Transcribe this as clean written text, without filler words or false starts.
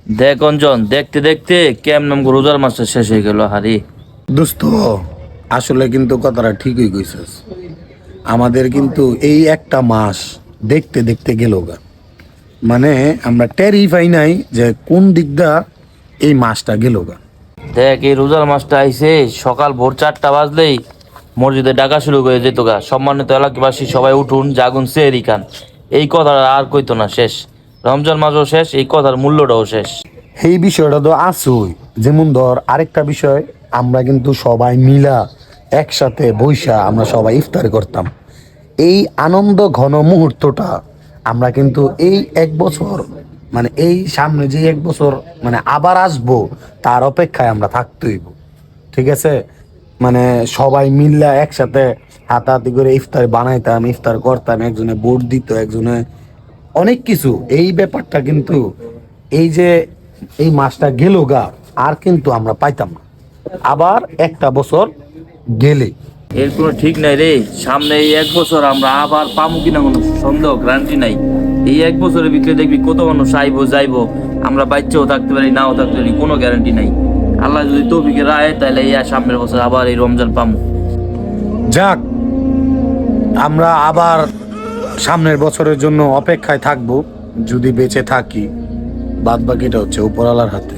দেখ অঞ্জন, দেখতে দেখতে কেমন রোজার মাসটা শেষ হয়ে গেল। হারি দোস্ত, আসলে কিন্তু কথাটা ঠিকই কইছস। আমাদের কিন্তু এই একটা মাস দেখতে দেখতে গেল গা। মানে আমরা টেরই পাই নাই যে কোন দিকটা এই মাসটা গেল গা। দেখ, এই রোজার মাসটা আইছে, সকাল ভোর 4টা বাজলেই মসজিদে ডাকা শুরু করে যেত গা, সম্মানিত এলাকাবাসী সবাই উঠুন, জাগুন, সেহরি খান। এই কথাটা আর কইতো না শেষ। রমজান মাসও শেষ, এই কথার মূল্যটাও শেষ। এই বিষয়টা তো আসই। যেমন ধর আরেকটা বিষয়, আমরা কিন্তু সবাই মিলা একসাথে বইসা আমরা সবাই ইফতার করতাম। এই আনন্দ ঘন মুহূর্তটা আমরা কিন্তু এই এক বছর, মানে এই সামনে যে এক বছর মানে আবার আসবো, তার অপেক্ষায় আমরা থাকতেইব। ঠিক আছে, মানে সবাই মিল্লা একসাথে হাতাহাতি করে ইফতার বানাইতাম, ইফতার করতাম, একজনে ভোট দিত, একজনে অনেক কিছু। এই ব্যাপারটা কিন্তু এই যে এই মাসটা গেল গা, আর কিন্তু আমরা পাইতাম না আবার একটা বছর গেলে। এর কোনো ঠিক নাই রে। সামনে এই এক বছর আমরা আবার পামু কিনা কোনো সন্দেহ, গ্যারান্টি নাই। এই এক বছরের ভিতরে দেখবি কত মানুষ আইবো যাইবো, আমরা বাচ্চাও থাকতে পারি, নাও থাকতে পারি, কোনো গ্যারান্টি নাই। আল্লাহ যদি তৌফিকে রায়, তাহলে এই সামনের বছর আবার এই রমজান পামু। যাক, আমরা আবার সামনের বছরের জন্য অপেক্ষায় থাকবো, যদি বেঁচে থাকি। বাদ বাকিটা হচ্ছে উপরওয়ালার হাতে।